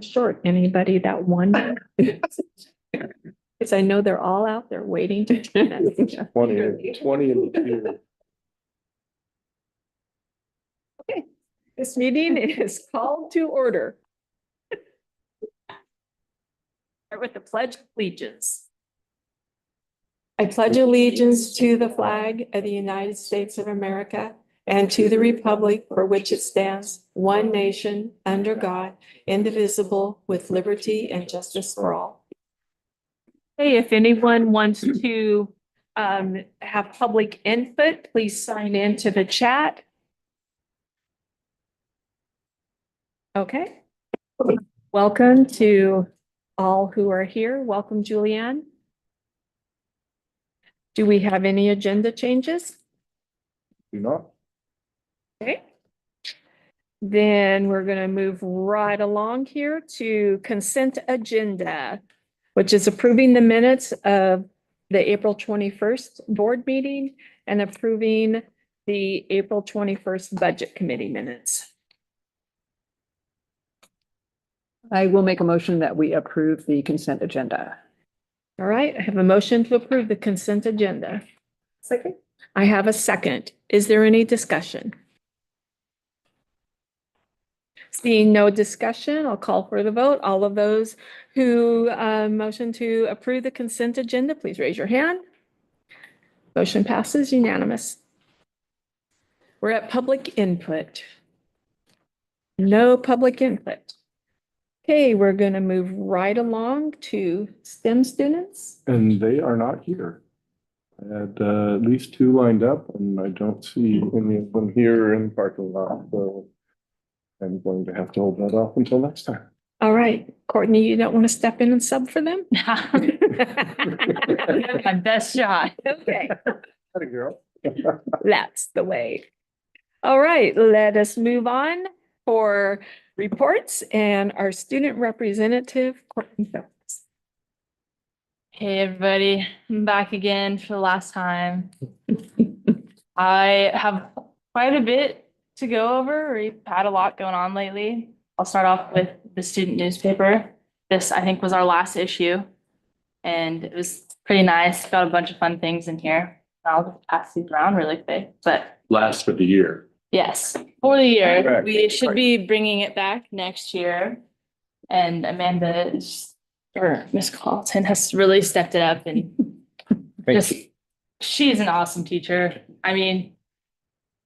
short anybody that one. Because I know they're all out there waiting to. 20 in the queue. Okay, this meeting is called to order. Start with the Pledge of Allegiance. I pledge allegiance to the flag of the United States of America and to the republic for which it stands, one nation, under God, indivisible, with liberty and justice for all. Hey, if anyone wants to have public input, please sign into the chat. Okay. Welcome to all who are here. Welcome, Julianne. Do we have any agenda changes? Do not. Okay. Then we're going to move right along here to consent agenda, which is approving the minutes of the April 21st board meeting and approving the April 21st budget committee minutes. I will make a motion that we approve the consent agenda. All right, I have a motion to approve the consent agenda. Second. I have a second. Is there any discussion? Seeing no discussion, I'll call for the vote. All of those who motion to approve the consent agenda, please raise your hand. Motion passes unanimous. We're at public input. No public input. Okay, we're going to move right along to STEM students. And they are not here. I had at least 2 lined up and I don't see any of them here in the parking lot. So I'm going to have to hold that off until next time. All right, Courtney, you don't want to step in and sub for them? My best shot. Okay, Had a girl. that's the way. All right, let us move on for reports and our student representative, Courtney Phillips. Hey, everybody, I'm back again for the last time. I have quite a bit to go over. We've had a lot going on lately. I'll start off with the student newspaper. This, I think, was our last issue, and it was pretty nice. Got a bunch of fun things in here. I'll just pass these around really quick, but Last for the year. yes, for the year. Correct. We should be bringing it back next year. And Amanda or Miss Carlton has really stepped it up and just, she's an awesome teacher. I mean,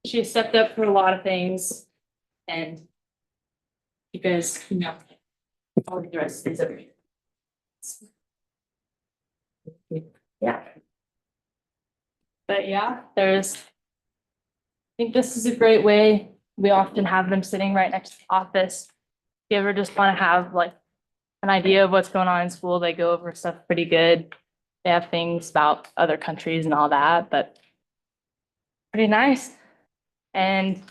she has stepped up for a lot of things and you guys, you know, all the rest is everything. Yeah. But yeah, I think this is a great way. We often have them sitting right next to the office. If you ever just want to have like an idea of what's going on in school, they go over stuff pretty good. They have things about other countries and all that, but pretty nice. And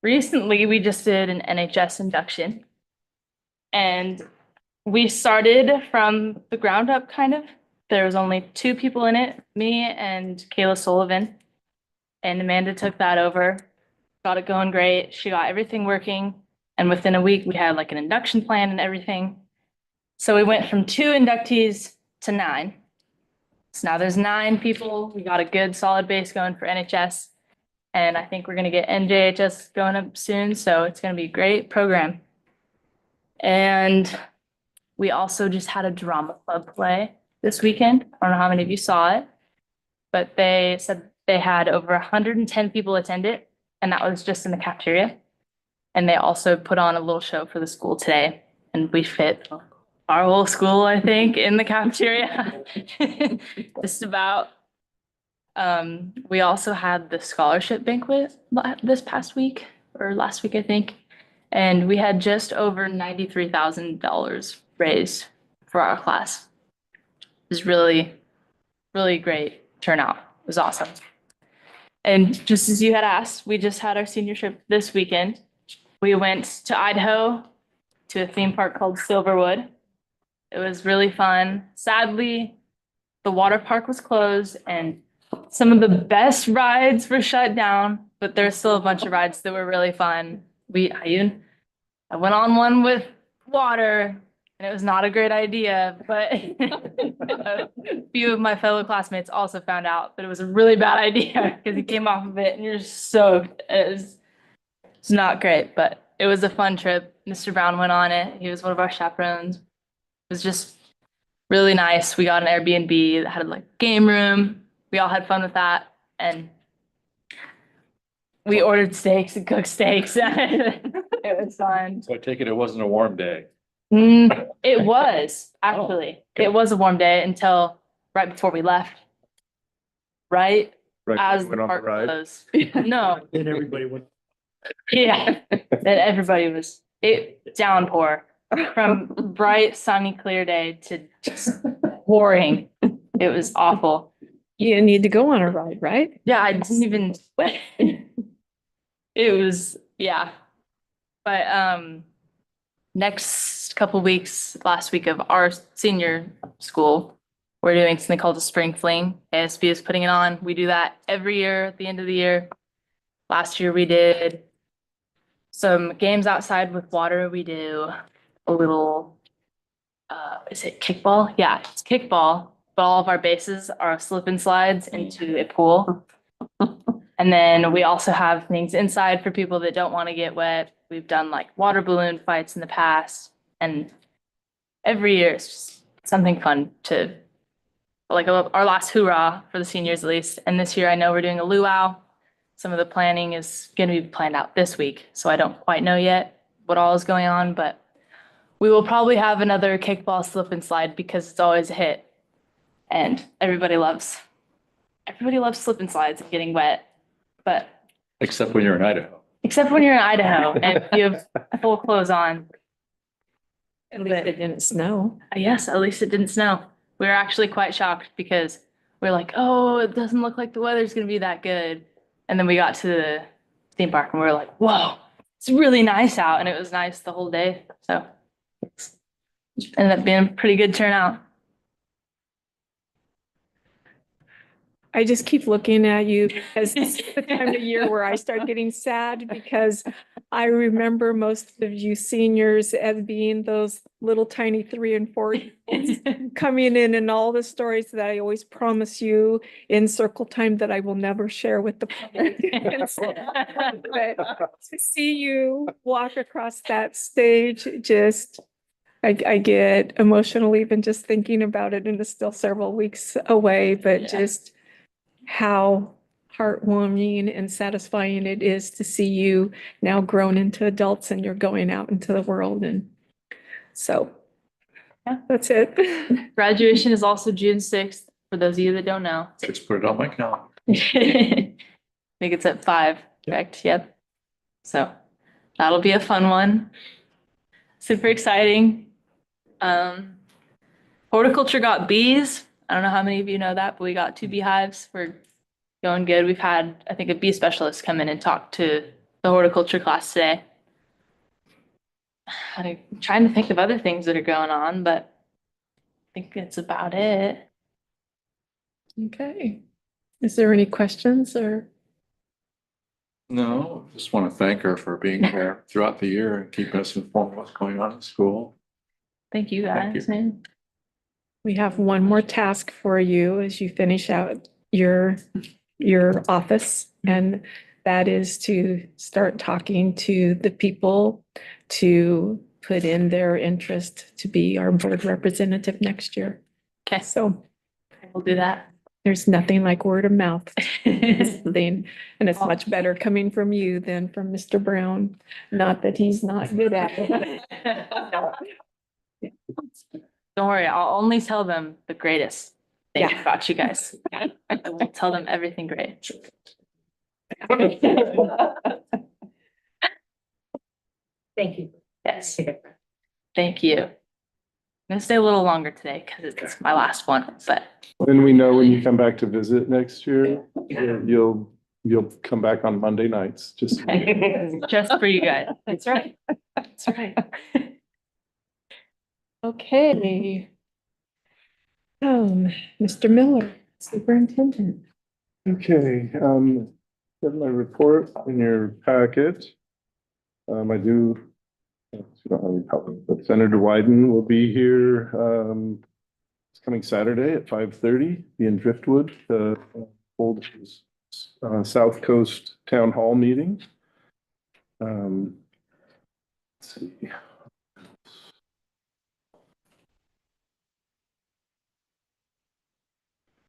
recently we just did an NHS induction and we started from the ground up kind of. There was only 2 people in it, me and Kayla Sullivan. And Amanda took that over, got it going great. She got everything working. And within a week, we had like an induction plan and everything. So we went from 2 inductees to 9. So now there's 9 people. We got a good solid base going for NHS. And I think we're going to get NJHS going up soon. So it's going to be a great program. And we also just had a drama club play this weekend. I don't know how many of you saw it, but they said they had over 110 people attend it, and that was just in the cafeteria. And they also put on a little show for the school today, and we fit our whole school, I think, in the cafeteria. Just about. We also had the scholarship banquet this past week, or last week, I think. And we had just over $93,000 raised for our class. It was really, really great turnout. It was awesome. And just as you had asked, we just had our senior trip this weekend. We went to Idaho to a theme park called Silverwood. It was really fun. Sadly, the water park was closed and some of the best rides were shut down, but there's still a bunch of rides that were really fun. I went on one with water, and it was not a great idea, but a few of my fellow classmates also found out that it was a really bad idea because he came off of it and you're soaked. It's not great, but it was a fun trip. Mr. Brown went on it. He was one of our chaperones. It was just really nice. We got an Airbnb that had like a game room. We all had fun with that, and we ordered steaks and cooked steaks. It was fun. So I take it wasn't a warm day. It was actually. okay. It was a warm day until right before we left. Right Right, as went the on the park ride. closed. No, Then everybody went. yeah. Then everybody was downpour from bright sunny clear day to just pouring. It was awful. You need to go on a ride, right? Yeah, I didn't even. It was, yeah. But next couple weeks, last week of our senior school, we're doing something called a spring fling. ASB is putting it on. We do that every year at the end of the year. Last year we did some games outside with water. We do a little, is it kickball? Yeah, it's kickball, but all of our bases are slip and slides into a pool. And then we also have things inside for people that don't want to get wet. We've done like water balloon fights in the past, and every year it's just something fun to, like our last hoorah for the seniors at least. And this year I know we're doing a luau. Some of the planning is going to be planned out this week, so I don't quite know yet what all is going on, but we will probably have another kickball slip and slide because it's always a hit. And everybody loves slip and slides and getting wet, but Except when you're in Idaho. except when you're in Idaho and you have full clothes on. At least it didn't snow. Yes, at least it didn't snow. We were actually quite shocked because we're like, oh, it doesn't look like the weather's gonna be that good. And then we got to the theme park and we were like, whoa, it's really nice out. And it was nice the whole day. So it ended up being a pretty good turnout. I just keep looking at you because it's the time of year where I start getting sad because I remember most of you seniors as being those little tiny 3 and 4 coming in and all the stories that I always promise you in circle time that I will never share with the public. But to see you walk across that stage, just I get emotional even just thinking about it, and it's still several weeks away, but Yeah. just how heartwarming and satisfying it is to see you now grown into adults and you're going out into the world. And so, Yeah. that's it. Graduation is also June 6th, for those of you that don't know. Just put it on my calendar. I think it's at 5, correct? Yep. So that'll be a fun one. Super exciting. Horticulture got bees. I don't know how many of you know that, but we got 2 beehives. We're going good. We've had, I think, a bee specialist come in and talk to the horticulture class today. I'm trying to think of other things that are going on, but I think that's about it. Okay. Is there any questions or? No, just want to thank her for being here throughout the year and keeping us informed of what's going on in school. Thank you Thank guys, you. man. We have one more task for you as you finish out your office, and that is to start talking to the people to put in their interest to be our board representative next year. Okay, So we'll do that. there's nothing like word of mouth thing, and it's much better coming from you than from Mr. Brown. Not that he's not good at it. Don't worry, I'll only tell them the greatest thing Yeah. about you guys. I will tell them everything great. Thank you. Yes, thank you. I'm gonna stay a little longer today because it's my last one, but Then we know when you come back to visit next year, you'll come back on Monday nights, just. just for you guys. That's right. That's right. Okay. Mr. Miller, Superintendent. Okay, have my report in your packet. I do have But Senator Wyden will be here, it's coming Saturday at 5:30, be in Driftwood, to hold his, South Coast Town Hall meeting. Let's see.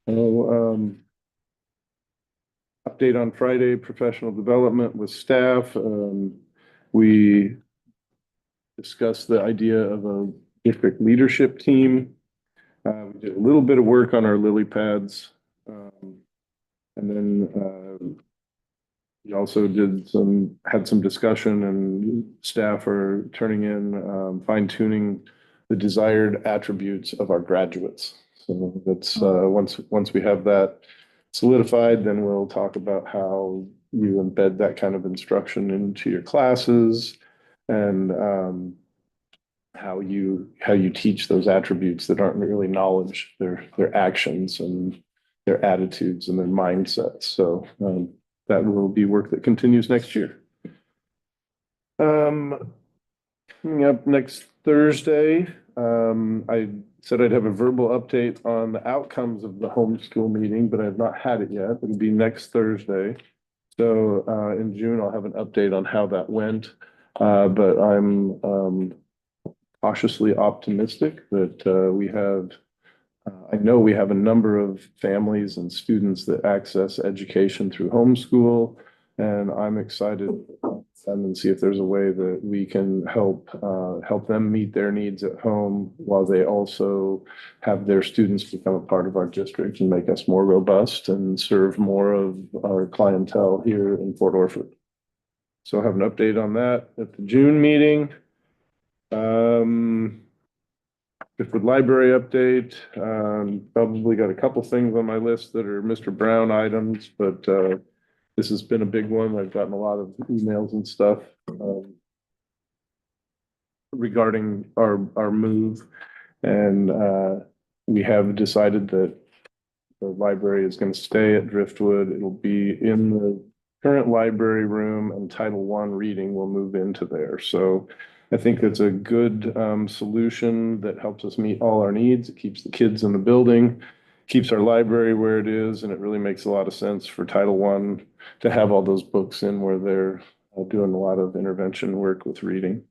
Oh, update on Friday, professional development with staff. We discussed the idea of a district leadership team. We did a little bit of work on our lily pads. And then we also had some discussion, and staff are turning in, fine tuning the desired attributes of our graduates. So that's, once we have that solidified, then we'll talk about how you embed that kind of instruction into your classes, and how you teach those attributes that aren't really knowledge, their actions and their attitudes and their mindsets. So that will be work that continues next year. Coming up next Thursday, I said I'd have a verbal update on the outcomes of the homeschool meeting, but I have not had it yet. It'll be next Thursday. So in June, I'll have an update on how that went. But I'm cautiously optimistic that I know we have a number of families and students that access education through homeschool, and I'm excited and see if there's a way that we can help them meet their needs at home while they also have their students become a part of our district and make us more robust and serve more of our clientele here in Port Orford. So I'll have an update on that at the June meeting. Driftwood Library update. Probably got a couple things on my list that are Mr. Brown items, but this has been a big one. I've gotten a lot of emails and stuff regarding our move, and we have decided that the library is going to stay at Driftwood. It'll be in the current library room, and Title I reading will move into there. So I think it's a good solution that helps us meet all our needs. It keeps the kids in the building, keeps our library where it is, and it really makes a lot of sense for Title I to have all those books in where they're doing a lot of intervention work with reading.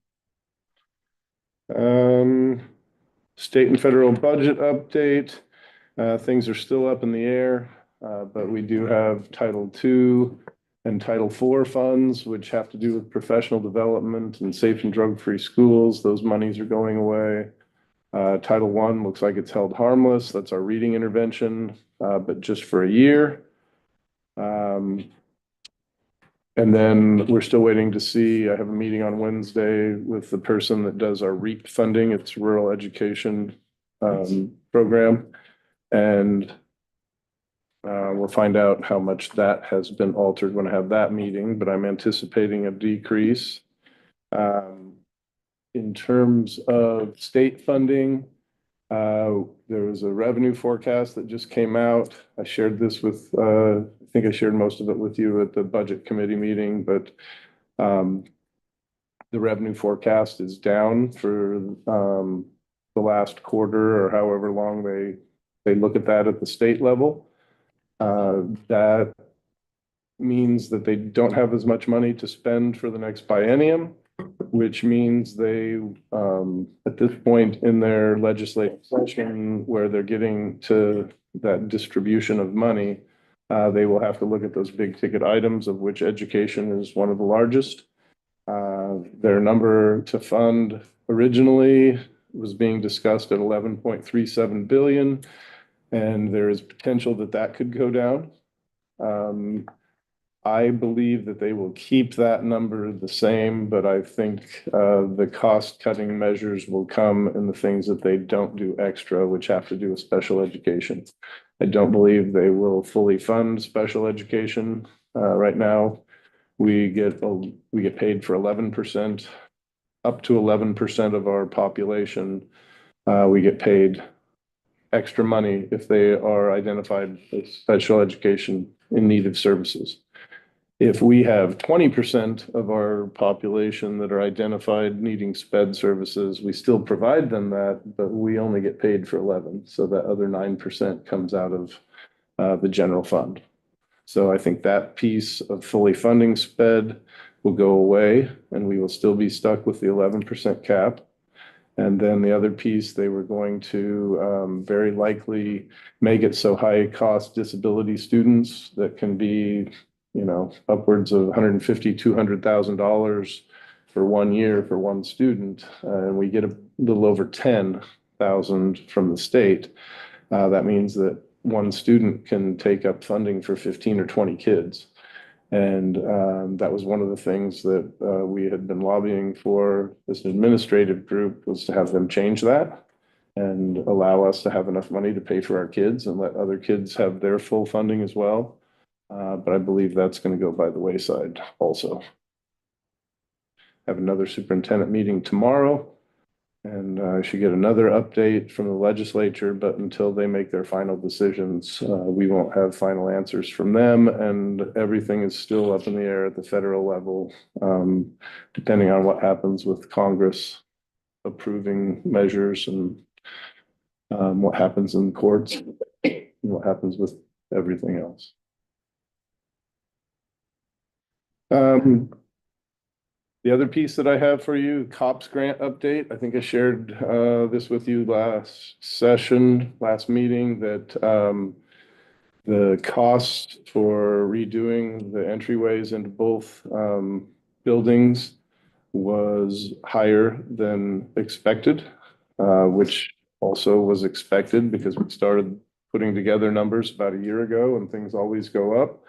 State and federal budget update. Things are still up in the air, but we do have Title II and Title IV funds, which have to do with professional development and safe and drug-free schools. Those monies are going away. Title I looks like it's held harmless. That's our reading intervention, but just for a year. And then we're still waiting to see, I have a meeting on Wednesday with the person that does our REAP funding. It's rural education program. And we'll find out how much that has been altered when I have that meeting, but I'm anticipating a decrease. In terms of state funding, there was a revenue forecast that just came out. I shared this with, I think I shared most of it with you at the budget committee meeting, but the revenue forecast is down for the last quarter or however long they look at that at the state level. That means that they don't have as much money to spend for the next biennium, which means they, at this point in their legislative session where they're getting to that distribution of money, they will have to look at those big ticket items, of which education is one of the largest. Their number to fund originally was being discussed at 11.37 billion. And there is potential that that could go down. I believe that they will keep that number the same, but I think the cost cutting measures will come in the things that they don't do extra, which have to do with special education. I don't believe they will fully fund special education. Right now, we get paid for 11%, up to 11% of our population. We get paid extra money if they are identified as special education in need of services. If we have 20% of our population that are identified needing sped services, we still provide them that, but we only get paid for 11. So that other 9% comes out of the general fund. So I think that piece of fully funding sped will go away and we will still be stuck with the 11% cap. And then the other piece, they were going to very likely make it so high cost disability students that can be, you know, upwards of $150,000, $200,000 for 1 year for one student. And we get a little over 10,000 from the state. That means that one student can take up funding for 15 or 20 kids. And that was one of the things that we had been lobbying for as an administrative group, was to have them change that and allow us to have enough money to pay for our kids and let other kids have their full funding as well. But I believe that's going to go by the wayside also. Have another superintendent meeting tomorrow. And I should get another update from the legislature, but until they make their final decisions, we won't have final answers from them. And everything is still up in the air at the federal level, depending on what happens with Congress approving measures and what happens in the courts, and what happens with everything else. The other piece that I have for you, COPS grant update. I think I shared this with you last meeting, that the cost for redoing the entryways into both buildings was higher than expected, which also was expected because we started putting together numbers about a year ago and things always go up.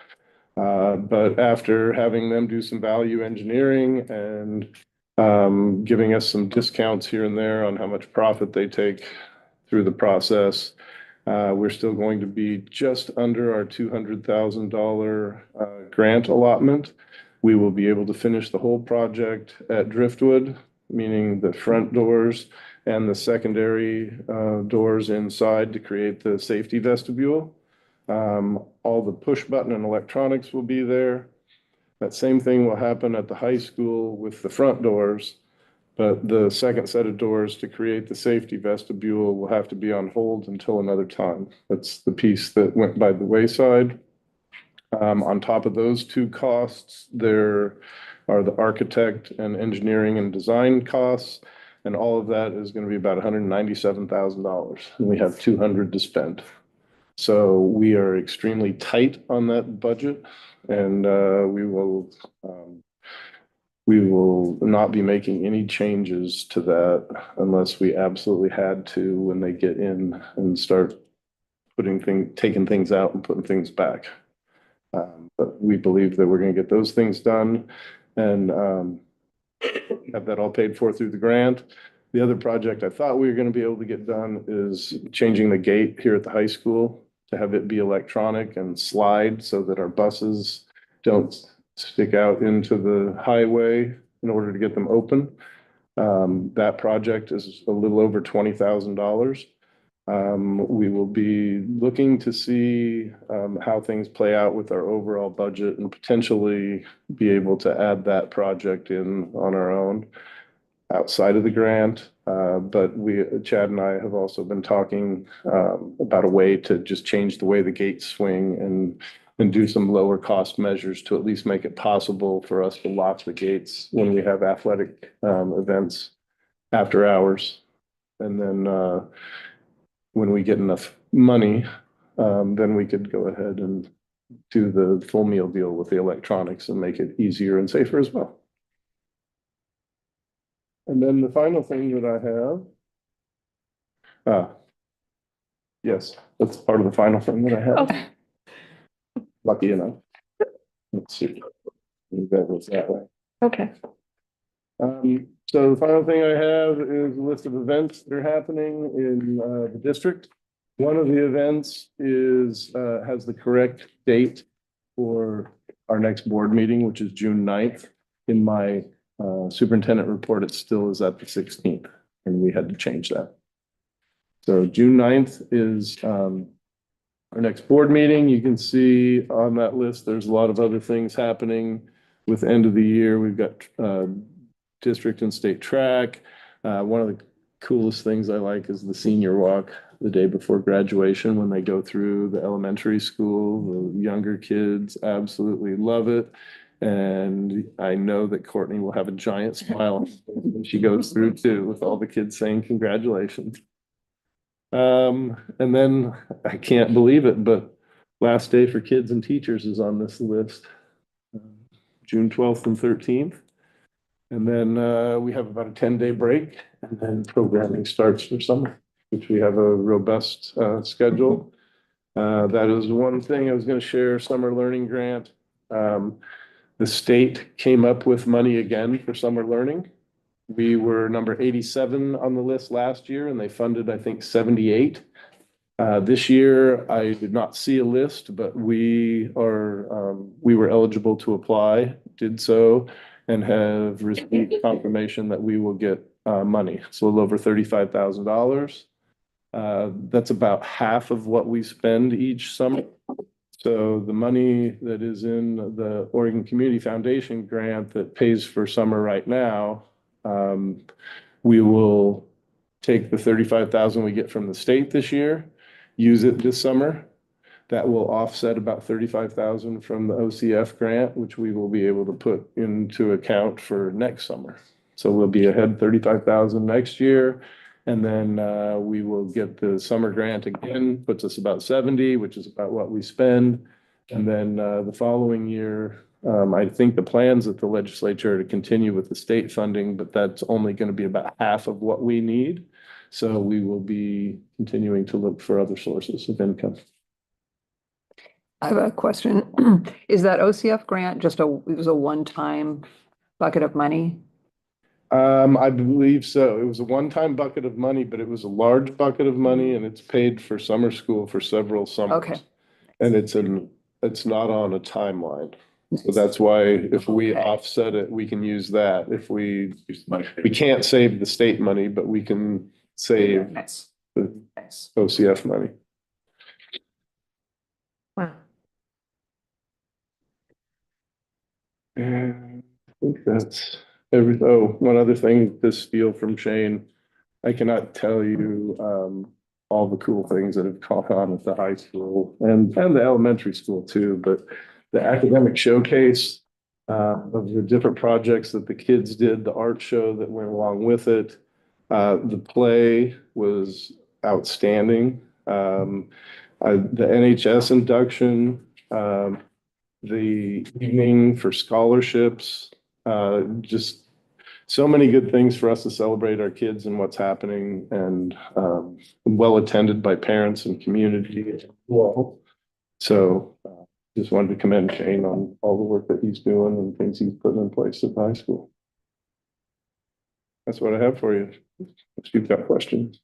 But after having them do some value engineering and giving us some discounts here and there on how much profit they take through the process, we're still going to be just under our $200,000 grant allotment. We will be able to finish the whole project at Driftwood, meaning the front doors and the secondary doors inside to create the safety vestibule. All the push button and electronics will be there. That same thing will happen at the high school with the front doors, but the second set of doors to create the safety vestibule will have to be on hold until another time. That's the piece that went by the wayside. On top of those two costs, there are the architect and engineering and design costs, and all of that is going to be about $197,000, and we have 200 to spend. So we are extremely tight on that budget, and we will not be making any changes to that unless we absolutely had to when they get in and start taking things out and putting things back. But we believe that we're going to get those things done and have that all paid for through the grant. The other project I thought we were going to be able to get done is changing the gate here at the high school to have it be electronic and slide so that our buses don't stick out into the highway in order to get them open. That project is a little over $20,000. We will be looking to see how things play out with our overall budget and potentially be able to add that project in on our own outside of the grant. But Chad and I have also been talking about a way to just change the way the gates swing and do some lower cost measures to at least make it possible for us to lock the gates when we have athletic events after hours. And then when we get enough money, then we could go ahead and do the full meal deal with the electronics and make it easier and safer as well. And then the final thing that I have, yes, that's part of the final thing that I have. Okay. Lucky enough. Let's see. That was that way. Okay. So the final thing I have is a list of events that are happening in the district. One of the events is has the correct date for our next board meeting, which is June 9th. In my superintendent report, it still is at the 16th, and we had to change that. So June 9th is our next board meeting. You can see on that list, there's a lot of other things happening with end of the year. We've got district and state track. One of the coolest things I like is the senior walk the day before graduation when they go through the elementary school. The younger kids absolutely love it. And I know that Courtney will have a giant smile when she goes through too, with all the kids saying congratulations. And then I can't believe it, but last day for kids and teachers is on this list. June 12th and 13th. And then we have about a 10-day break, and then programming starts for summer, which we have a robust schedule. That is one thing I was going to share, summer learning grant. The state came up with money again for summer learning. We were number 87 on the list last year, and they funded, I think, 78. This year, I did not see a list, but we were eligible to apply, did so, and have received confirmation that we will get money. So a little over $35,000. That's about half of what we spend each summer. So the money that is in the Oregon Community Foundation grant that pays for summer right now, we will take the 35,000 we get from the state this year, use it this summer. That will offset about 35,000 from the OCF grant, which we will be able to put into account for next summer. So we'll be ahead 35,000 next year. And then we will get the summer grant again, puts us about 70, which is about what we spend. And then the following year, I think the plans at the legislature are to continue with the state funding, but that's only going to be about half of what we need. So we will be continuing to look for other sources of income. I have a question. Is that OCF grant just it was a one-time bucket of money? I believe so. It was a one-time bucket of money, but it was a large bucket of money, and it's paid for summer school for several summers. Okay. And it's not on a timeline. So that's why if we offset it, we can use that. If we can't save the state money, but we can save the OCF money. Wow. And I think that's everything. Oh, one other thing, this spiel from Shane. I cannot tell you all the cool things that have caught on at the high school and the elementary school too, but the academic showcase of the different projects that the kids did, the art show that went along with it. The play was outstanding. The NHS induction, the evening for scholarships, just so many good things for us to celebrate our kids and what's happening, and well attended by parents and community as well. So just wanted to commend Shane on all the work that he's doing and things he's putting in place at the high school. That's what I have for you. If you've got questions.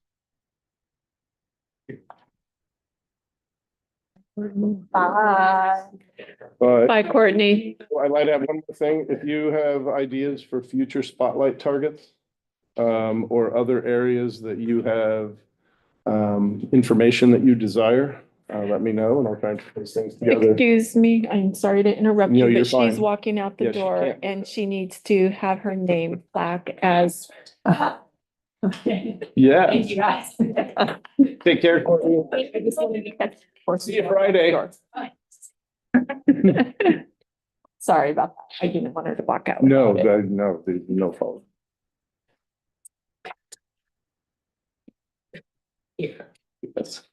Bye. But Bye, Courtney. I'd like to have one more thing. If you have ideas for future spotlight targets, or other areas that you have information that you desire, let me know and I'll try and put these things together. Excuse me, I'm sorry to interrupt No, you, you're but she's fine. walking out the Yeah, she door can't. and she needs to have her name plaque as. Yeah, Thank you, guys. take care, Courtney. I just wanted to catch. See you Friday. Sorry about that. I didn't want her to walk out. No, without it. no, there's no fault. Yes.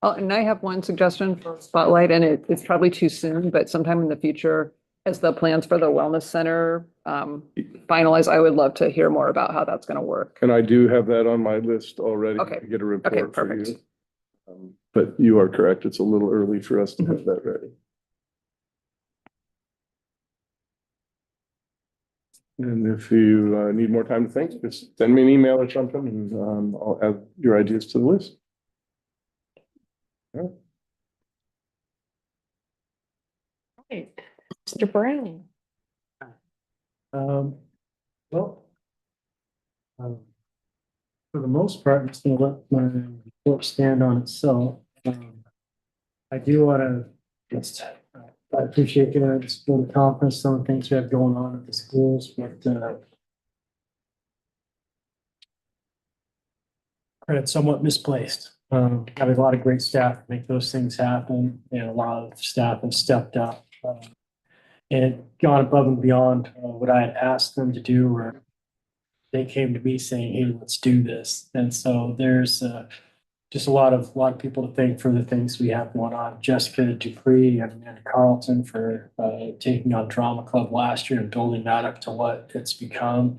Oh, and I have one suggestion for spotlight, and it's probably too soon, but sometime in the future, as the plans for the wellness center finalize, I would love to hear more about how that's going to work. And I do have that on my list already. Okay. To get a Okay, report for perfect. you. But you are correct. It's a little early for us to have that ready. And if you need more time to think, just send me an email or something and I'll add your ideas to the list. All right. Right. Mr. Brown. Well, for the most part, I'm just gonna let my report stand on itself. I do want to just, I appreciate the school conference, some of the things we have going on at the schools, but credit somewhat misplaced. Got a lot of great staff to make those things happen, and a lot of staff have stepped up and gone above and beyond what I had asked them to do, or they came to me saying, "Hey, let's do this." And so there's just a lot of people to thank for the things we have going on. Jessica Dupree and Carlton for taking on Drama Club last year and building that up to what it's become.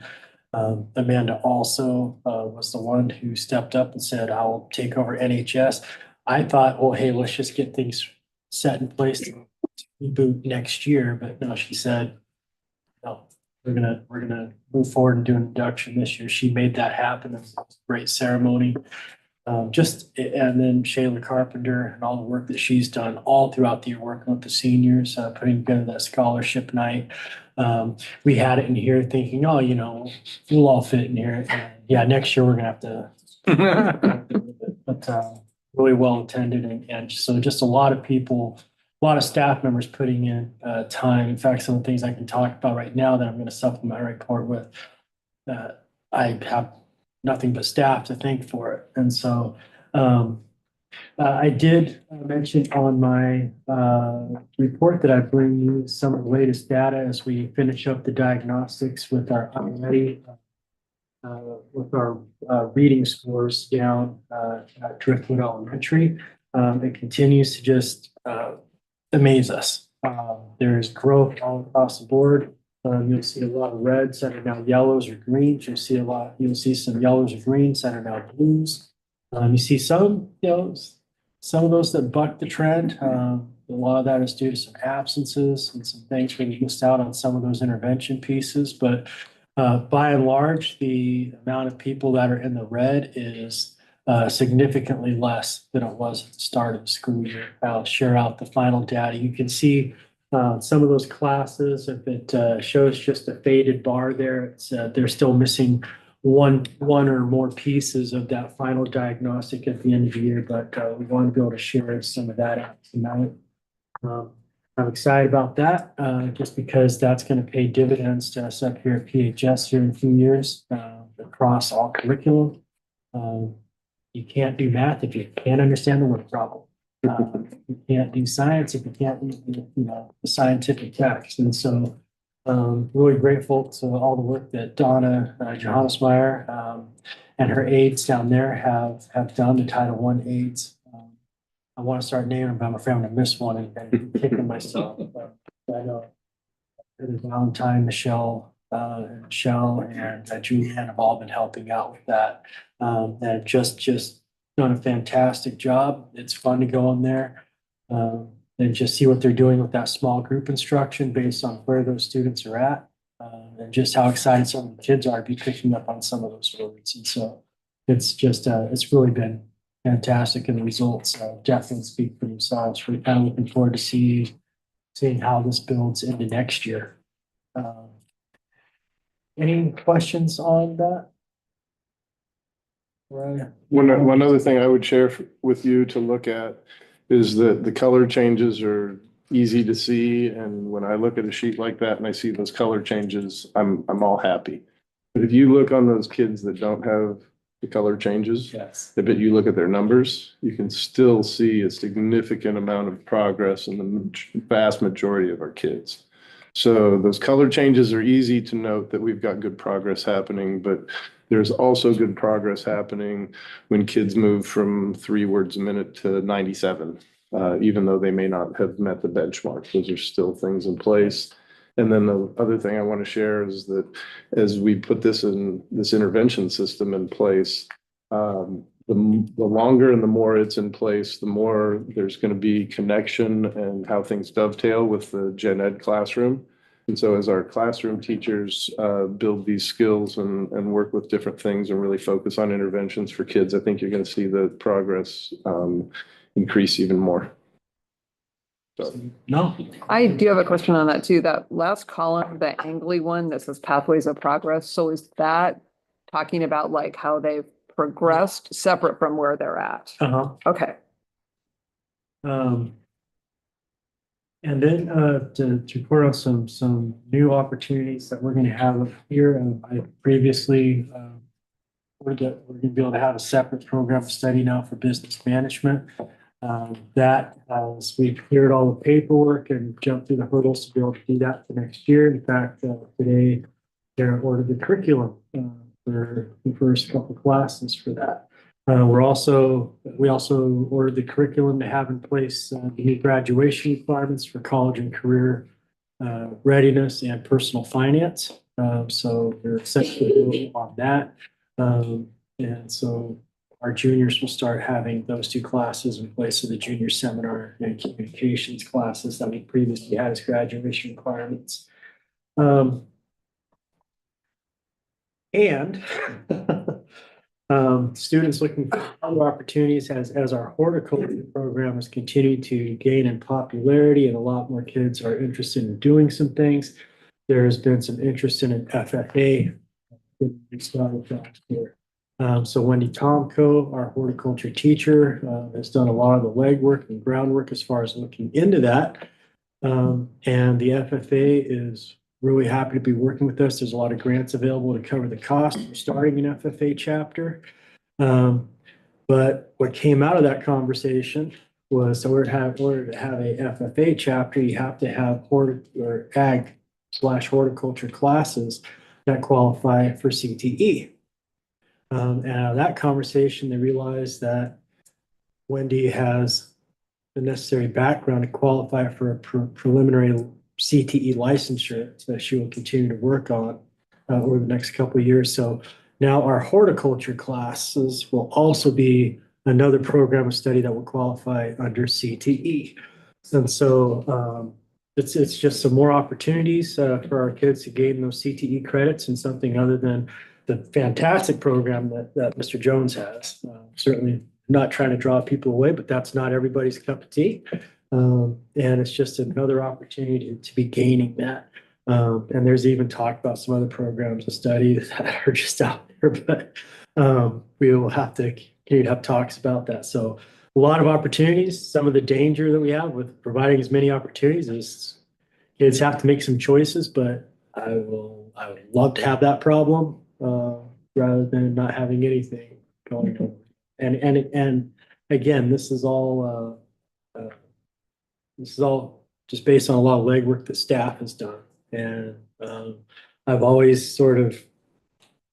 Amanda also was the one who stepped up and said, "I'll take over NHS." I thought, well, hey, let's just get things set in place to reboot next year. But no, she said, no, we're gonna move forward and do an induction this year. She made that happen. It was a great ceremony. And then Shayla Carpenter and all the work that she's done all throughout the year, working with the seniors, putting together that scholarship night. We had it in here thinking, oh, we'll all fit in here. And yeah, next year we're gonna have to, but really well attended, and so just a lot of people, a lot of staff members putting in time. In fact, some of the things I can talk about right now that I'm going to supplement my report with, I have nothing but staff to thank for it. And so I did mention on my report that I bring you some of the latest data as we finish up the diagnostics with our reading scores down at Driftwood Elementary. It continues to just amaze us. There's growth all across the board. You'll see a lot of reds that are now yellows or greens. You'll see some yellows or greens that are now blues. You see some of those that buck the trend. A lot of that is due to some absences and some things where we missed out on some of those intervention pieces. But by and large, the amount of people that are in the red is significantly less than it was at the start of the school year. I'll share out the final data. You can see some of those classes, if it shows just a faded bar there, it's they're still missing one or more pieces of that final diagnostic at the end of the year, but we want to be able to share some of that out tonight. I'm excited about that, just because that's going to pay dividends to us up here at PHS here in a few years, across all curriculum. You can't do math if you can't understand the word problem. You can't do science if you can't read, the scientific text. And so, really grateful to all the work that Donna Johannesmeyer and her aides down there have done, the Title I aides. I want to start naming them, but I'm afraid I'm going to miss one and kicking myself. But I know Valentine, Michelle, and Julianne have all been helping out with that. And just done a fantastic job. It's fun to go in there and just see what they're doing with that small group instruction based on where those students are at, and just how excited some of the kids are to be picking up on some of those words. And so it's just it's really been fantastic, and the results definitely speak for themselves. We're kind of looking forward to seeing how this builds into next year. Any questions on that? Right. One other thing I would share with you to look at is that the color changes are easy to see. And when I look at a sheet like that and I see those color changes, I'm all happy. But if you look on those kids that don't have the color changes, Yes. but you look at their numbers, you can still see a significant amount of progress in the vast majority of our kids. So those color changes are easy to note that we've got good progress happening, but there's also good progress happening when kids move from 3 words a minute to 97, even though they may not have met the benchmark. Those are still things in place. And then the other thing I want to share is that as we put this intervention system in place, the longer and the more it's in place, the more there's going to be connection and how things dovetail with the gen ed classroom. And so as our classroom teachers build these skills and work with different things and really focus on interventions for kids, I think you're going to see the progress increase even more. So. No. I do have a question on that too. That last column, the angly one that says pathways of progress. So is that talking about like how they've progressed separate from where they're at. Okay. And then to report on some new opportunities that we're going to have up here. I previously we're going to be able to have a separate program study now for business management. As we've cleared all the paperwork and jumped through the hurdles to be able to do that for next year. In fact, today they're ordered the curriculum for the first couple classes for that. We also ordered the curriculum to have in place the new graduation requirements for college and career readiness and personal finance. So we're set to go on that. And so our juniors will start having those two classes in place of the junior seminar and communications classes that we previously had as graduation requirements. Students looking for other opportunities as our horticulture program has continued to gain in popularity and a lot more kids are interested in doing some things. There's been some interest in an FFA. So Wendy Tomko, our horticulture teacher, has done a lot of the legwork and groundwork as far as looking into that. And the FFA is really happy to be working with us. There's a lot of grants available to cover the cost for starting an FFA chapter. But what came out of that conversation was, so in order to have a FFA chapter, you have to have ag/horticulture classes that qualify for CTE. And out of that conversation, they realized that Wendy has the necessary background to qualify for a preliminary CTE licensure that she will continue to work on over the next couple of years. So now our horticulture classes will also be another program of study that will qualify under CTE. And so it's just some more opportunities for our kids to gain those CTE credits and something other than the fantastic program that Mr. Jones has. Certainly not trying to draw people away, but that's not everybody's cup of tea. And it's just another opportunity to be gaining that. And there's even talk about some other programs of study that are just out there, but we will have to continue to have talks about that. So a lot of opportunities. Some of the danger that we have with providing as many opportunities is kids have to make some choices, but I would love to have that problem rather than not having anything going on. And again, this is all just based on a lot of legwork that staff has done. And I've always sort of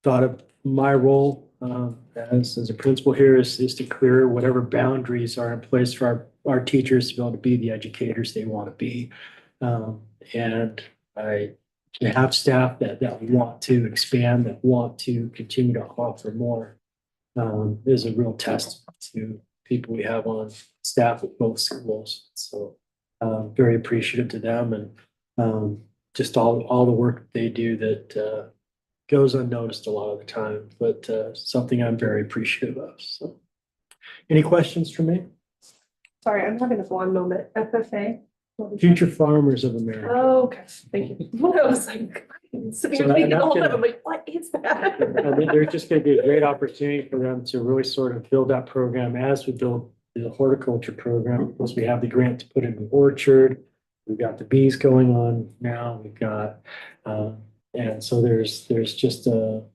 thought of my role as a principal here is to clear whatever boundaries are in place for our teachers to be able to be the educators they want to be. And to have staff that want to expand, that want to continue to offer more is a real testament to people we have on staff at both schools. So very appreciative to them and just all the work that they do that goes unnoticed a lot of the time, but something I'm very appreciative of. So any questions for me? Sorry, I'm having a blonde moment. FFA. Future Farmers of America. Oh, okay, thank you. I was like, seriously, the whole time, I'm like, what is that? I mean, there's just going to be a great opportunity for them to really sort of build that program as we build the horticulture program, because we have the grant to put in an orchard. We've got the bees going on now. We've got, and so there's just and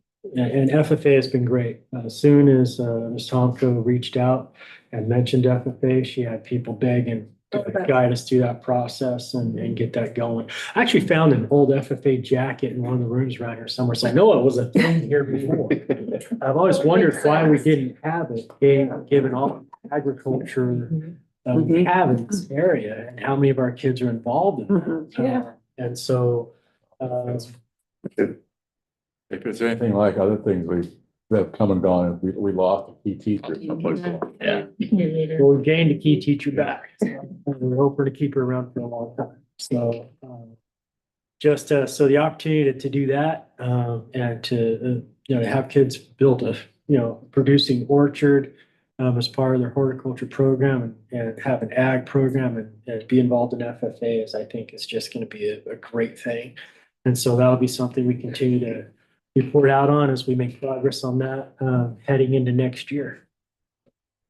FFA has been great. As soon as Ms. Tomko reached out and mentioned FFA, she had people begging to guide us through that process and get that going. I actually found an old FFA jacket in one of the rooms around here somewhere. So I know it was a thing here before. I've always wondered why we didn't have it, given all agriculture that we have in this area and how many of our kids are involved in that. And so If it's anything like other things that have come and gone, we lost a key teacher someplace along. yeah. Well, we've gained a key teacher back. And we're hoping to keep her around for a long time. So just so the opportunity to do that and to to have kids build a producing orchard as part of their horticulture program and have an ag program and be involved in FFA I think is just going to be a great thing. And so that'll be something we continue to report out on as we make progress on that, heading into next year.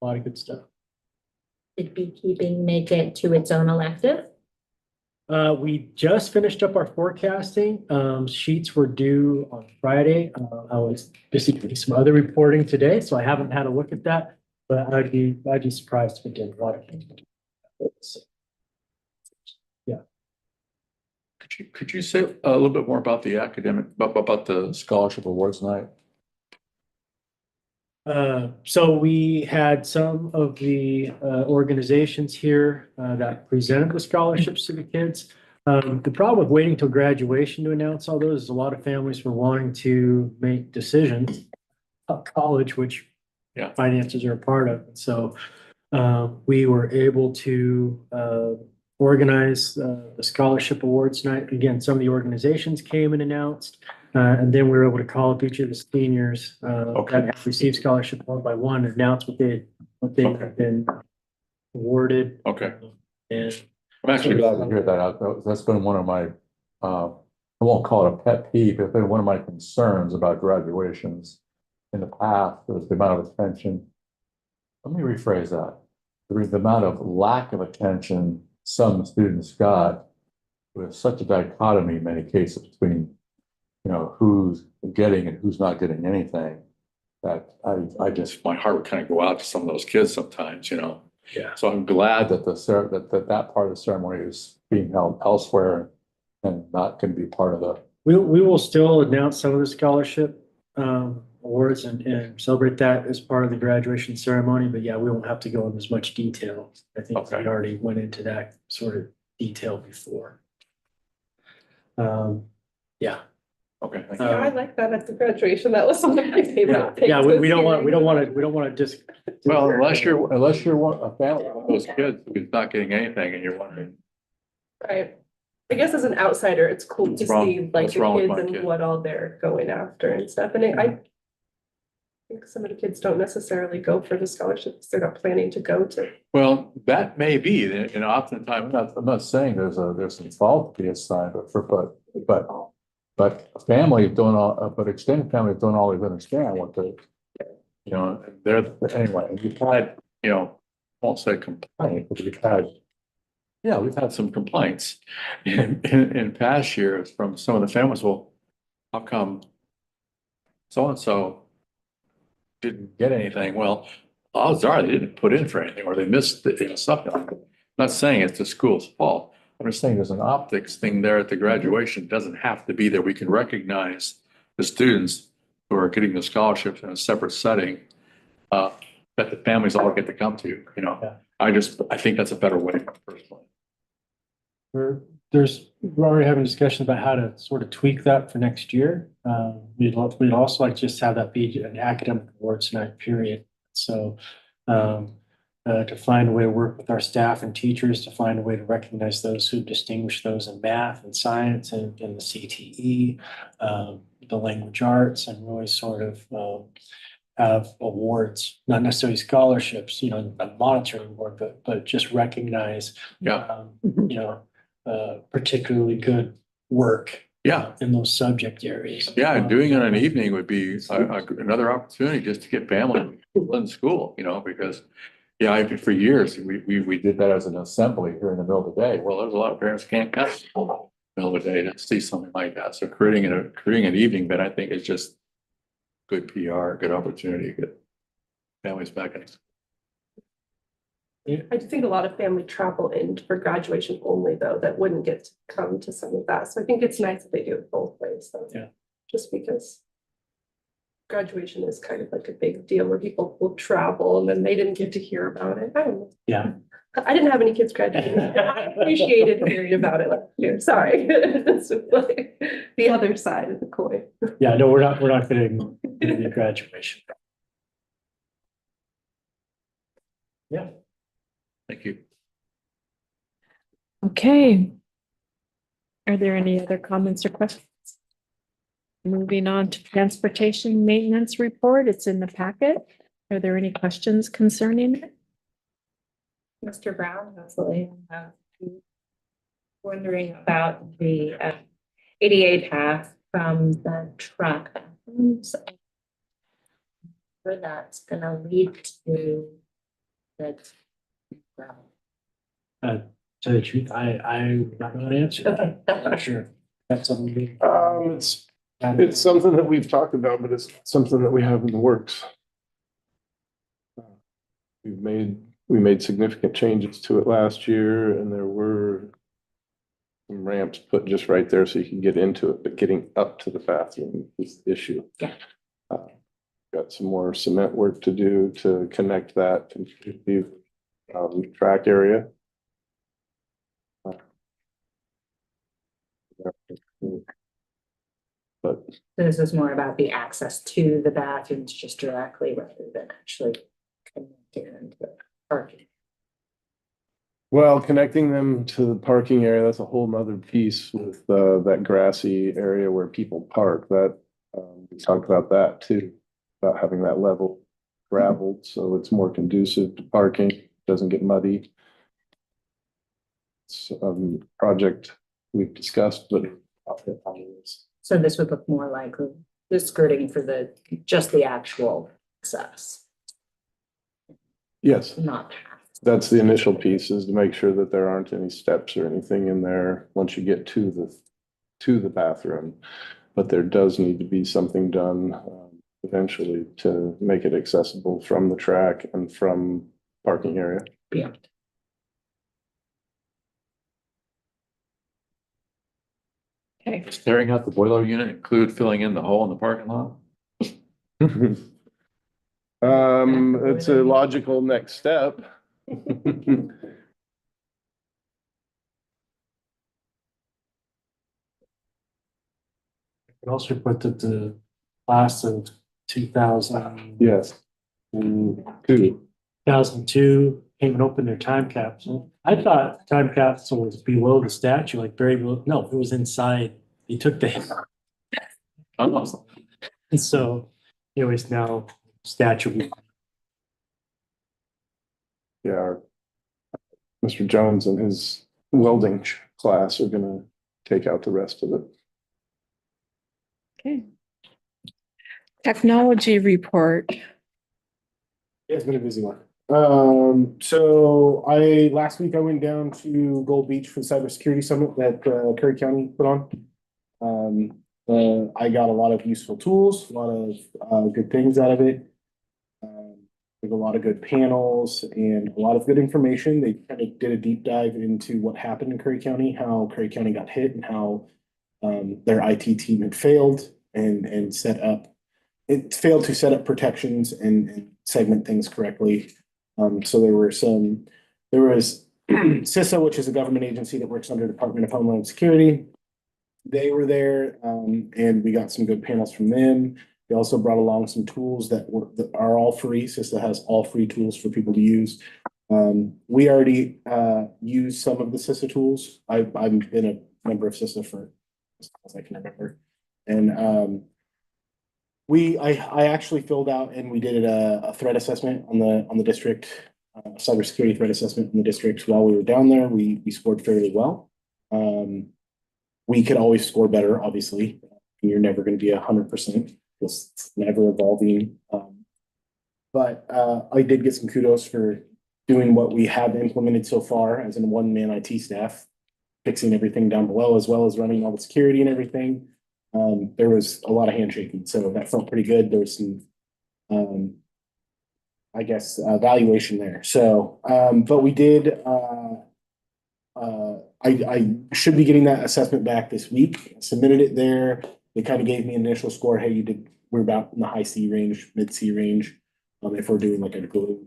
A lot of good stuff. Did beekeeping make it to its own elective? We just finished up our forecasting. Sheets were due on Friday. I was busy doing some other reporting today, so I haven't had a look at that. But I'd be surprised if it did a lot of things. Could you say a little bit more about the academic, about the scholarship awards night? So we had some of the organizations here that presented the scholarships to the kids. The problem with waiting till graduation to announce all those is a lot of families were wanting to make decisions about college, which Yeah. finances are a part of. So we were able to organize the scholarship awards night. Again, some of the organizations came and announced. And then we were able to call up each of the seniors that have received scholarship one by one, and announce what they have been awarded. Okay. And I'm actually glad to hear that. That's been one of my, I won't call it a pet peeve, but it's been one of my concerns about graduations in the past, was the amount of attention. Let me rephrase that. The amount of lack of attention some students got, with such a dichotomy in many cases between, who's getting and who's not getting anything, that I just, my heart would kind of go out to some of those kids sometimes, Yeah. So I'm glad that that part of the ceremony is being held elsewhere and not going to be part of the. we will still announce some of the scholarship awards and celebrate that as part of the graduation ceremony. But yeah, we won't have to go into as much detail. I think we already went into that sort of detail before. Yeah. Okay. Yeah, I like that at the graduation. That was some of my favorite things. Yeah, we don't want to just. Well, unless you're a family of those kids who's not getting anything and you're wondering. Right. I guess as an outsider, it's cool to What's wrong- see like what's wrong the with kids my and kid? what all they're going after and stuff. And I think some of the kids don't necessarily go for the scholarships they're not planning to go to. Well, that may be, oftentimes, I'm not saying there's some fault to be assigned, but families don't but extended families don't always understand what they're, anyway, and we've had, won't say complaint, but we've had some complaints in past years from some of the families. Well, how come so-and-so didn't get anything? Well, odds are they didn't put in for anything, or they missed something. I'm not saying it's the school's fault. I'm just saying there's an optics thing there at the graduation. It doesn't have to be there. We can recognize the students who are getting the scholarships in a separate setting that the families all get to come to, Yeah. I think that's a better way personally. We're already having discussions about how to sort of tweak that for next year. We'd also like to just have that be an academic awards night period. So to find a way to work with our staff and teachers, to find a way to recognize those who distinguish those in math and science and in the CTE, the language arts, and really sort of have awards, not necessarily scholarships, a monetary award, but just recognize, particularly good work. Yeah. In those subject areas. Yeah, and doing it in an evening would be another opportunity just to get family in school, because for years, we did that as an assembly here in the middle of the day. Well, there's a lot of parents can't come in the middle of the day to see something like that. So creating an evening that I think is just good PR, good opportunity, get families back in. I do think a lot of family travel in for graduation only though, that wouldn't get to come to some of that. So I think it's nice that they do it both ways though. Yeah. Just because graduation is kind of like a big deal where people will travel and then they didn't get to hear about it. I don't know. Yeah. I didn't have any kids graduating. I appreciated hearing about it last year. Sorry. This is like the other side of the coin. Yeah, no, we're not getting the graduation. Yeah. Thank you. Okay. Are there any other comments or questions? Moving on to transportation maintenance report. It's in the packet. Are there any questions concerning it? Mr. Brown, absolutely. Wondering about the ADA path. from the track bathrooms. Where that's gonna lead to the. To tell you the truth, I'm not gonna answer that. Okay. I'm not sure. That's something we. It's something that we've talked about, but it's something that we have in the works. We made significant changes to it last year, and there were some ramps put just right there so you can get into it, but getting up to the bathroom is the issue. Yeah. Got some more cement work to do to connect that to the track area. But So this is more about the access to the bathrooms just directly rather than actually connecting into the parking. well, connecting them to the parking area, that's a whole nother piece with that grassy area where people park. That we talked about that too, about having that level gravelled so it's more conducive to parking, doesn't get muddy. It's a project we've discussed, but So this would look more like the skirting for just the actual access, yes, not. that's the initial piece, is to make sure that there aren't any steps or anything in there once you get to the bathroom. But there does need to be something done eventually to make it accessible from the track and from parking area. Yeah. Okay, Does tearing out the boiler unit include filling in the hole in the parking lot? It's a logical next step. It also put that the class of 2000. Yes. Two. 2002 came and opened their time capsule. I thought time capsule was below the statue, like very below. No, it was inside. He took the. Oh, And so it was now statue. Yeah, Mr. Jones and his welding class are gonna take out the rest of it. okay. Technology report. It's been a busy one. So last week I went down to Gold Beach for the cybersecurity summit that Curry County put on. I got a lot of useful tools, a lot of good things out of it. There's a lot of good panels and a lot of good information. They kind of did a deep dive into what happened in Curry County, how Curry County got hit, and how their IT team had failed and set up. It failed to set up protections and segment things correctly. So there was CISA, which is a government agency that works under Department of Homeland Security. They were there, and we got some good panels from them. They also brought along some tools that are all free. CISA has all free tools for people to use. We already use some of the CISA tools. I've been a member of CISA for as long as I can remember. And I actually filled out and we did a threat assessment on the district, cybersecurity threat assessment in the district while we were down there. We scored fairly well. We could always score better, obviously. You're never going to be 100%. It's never evolving. But I did get some kudos for doing what we have implemented so far as in one-man IT staff, fixing everything down below, as well as running all the security and everything. There was a lot of handshaking, so that felt pretty good. There was some, I guess, valuation there. So, but we did, I should be getting that assessment back this week. I submitted it there. They kind of gave me an initial score. Hey, we're about in the high C range, mid C range. If we're doing like a global,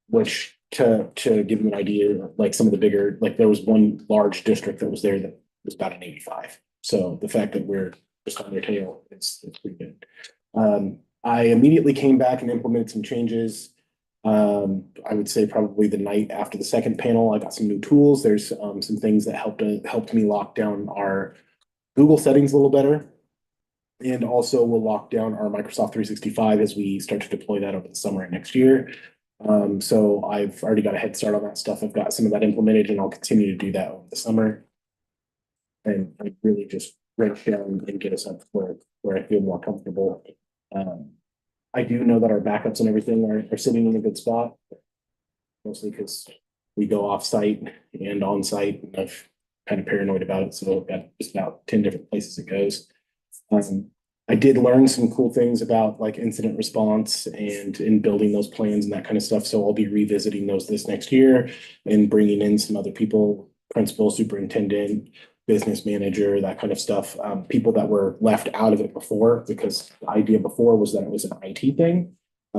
which to give them an idea, like some of the bigger, like there was one large district that was there that was about an 85. So the fact that we're just on their tail, it's pretty good. I immediately came back and implemented some changes. I would say probably the night after the second panel, I got some new tools. There's some things that helped me lock down our Google settings a little better. And also we'll lock down our Microsoft 365 as we start to deploy that over the summer and next year. So I've already got a head start on that stuff. I've got some of that implemented and I'll continue to do that over the summer. And I really just wrench down and get us up where I feel more comfortable. I do know that our backups and everything are sitting in a good spot. Mostly because we go off-site and on-site, and I'm kind of paranoid about it, so I've got just about 10 different places it goes. I did learn some cool things about like incident response and in building those plans and that kind of stuff, so I'll be revisiting those this next year and bringing in some other people, principal, superintendent, business manager, that kind of stuff, people that were left out of it before, because the idea before was that it was an IT thing.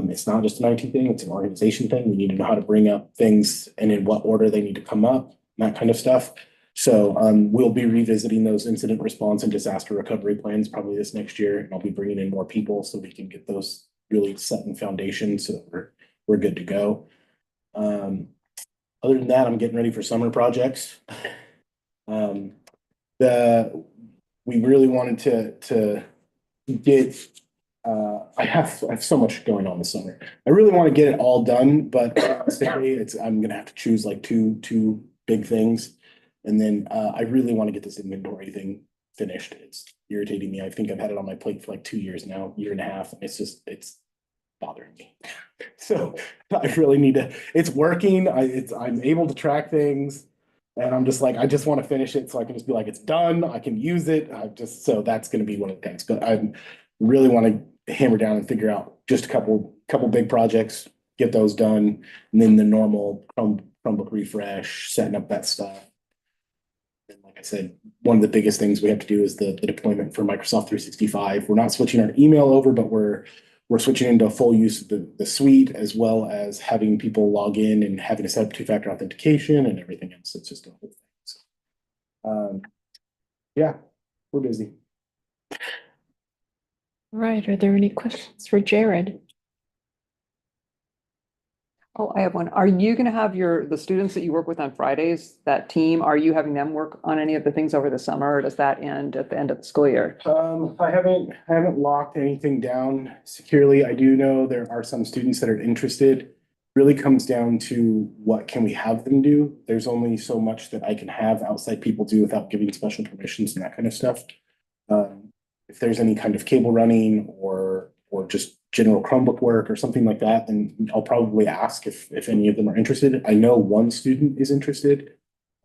It's not just an IT thing, it's an organization thing. We need to know how to bring up things and in what order they need to come up, that kind of stuff. So we'll be revisiting those incident response and disaster recovery plans probably this next year. And I'll be bringing in more people so we can get those really set in foundation so that we're good to go. Other than that, I'm getting ready for summer projects. We really wanted to get I have so much going on this summer. I really want to get it all done, but I'm gonna have to choose like two big things. And then I really want to get this inventory thing finished. It's irritating me. I think I've had it on my plate for like 2 years now, year and a half, and it's bothering me. So I really need to, it's working. I'm able to track things. And I'm just like, I just want to finish it so I can just be like, it's done. I can use it. So that's going to be one of the things. But I really want to hammer down and figure out just a couple big projects, get those done, and then the normal Chromebook refresh, setting up that stuff. And like I said, one of the biggest things we have to do is the deployment for Microsoft 365. We're not switching our email over, but we're switching into full use of the suite, as well as having people log in and having to set up two-factor authentication and everything else. It's just a whole thing. So, yeah, we're busy. Right. Are there any questions for Jared? Oh, I have one. Are you going to have the students that you work with on Fridays, that team, are you having them work on any of the things over the summer, or does that end at the end of the school year? I haven't locked anything down securely. I do know there are some students that are interested. Really comes down to what can we have them do. There's only so much that I can have outside people do without giving special permissions and that kind of stuff. If there's any kind of cable running or just general Chromebook work or something like that, then I'll probably ask if any of them are interested. I know one student is interested.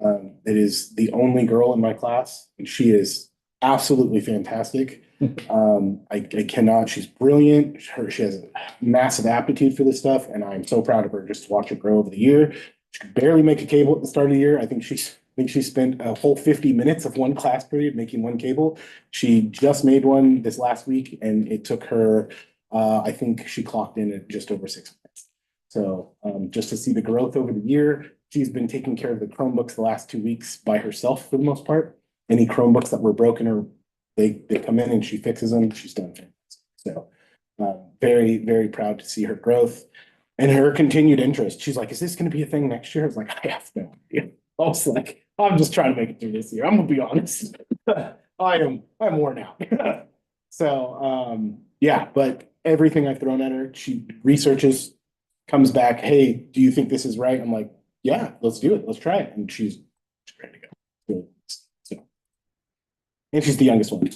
It is the only girl in my class, and she is absolutely fantastic. I cannot, she's brilliant. She has a massive aptitude for this stuff, and I'm so proud of her just to watch her grow over the year. She could barely make a cable at the start of the year. I think she spent a whole 50 minutes of one class period making one cable. She just made one this last week, and it took her, I think she clocked in at just over 6 minutes. So just to see the growth over the year, she's been taking care of the Chromebooks the last 2 weeks by herself for the most part. Any Chromebooks that were broken, or they come in and she fixes them. She's done fantastic. So very, very proud to see her growth and her continued interest. She's like, is this going to be a thing next year? I was like, I have no idea. I was like, I'm just trying to make it through this year. I'm gonna be honest. I'm worn out. So yeah, but everything I've thrown at her, she researches, comes back, hey, do you think this is right? I'm like, yeah, let's do it. Let's try it. And she's ready to go. So, and she's the youngest one,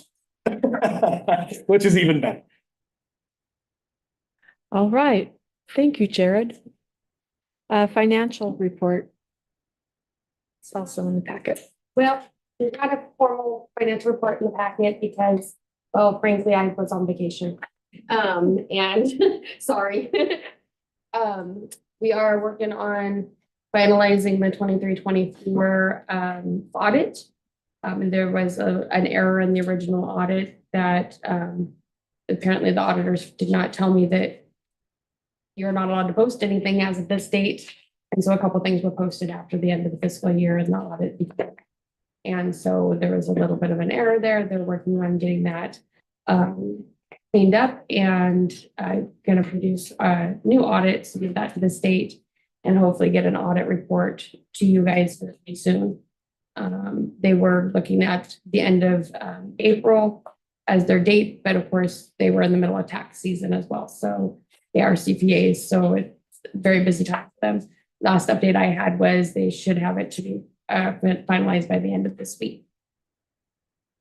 which is even better. All right. Thank you, Jared. Financial report. It's also in the packet. Well, there's not a formal financial report in the packet because, well, frankly, I was on vacation. And sorry. We are working on finalizing the 23-24 audit. And there was an error in the original audit that apparently the auditors did not tell me that you're not allowed to post anything as of this date. And so a couple of things were posted after the end of the fiscal year and the audit began. And so there was a little bit of an error there. They're working on getting that cleaned up, and I'm going to produce a new audit to give that to the state and hopefully get an audit report to you guys very soon. They were looking at the end of April as their date, but of course they were in the middle of tax season as well. So they are CPAs, so it's a very busy time for them. Last update I had was they should have it to be finalized by the end of this week.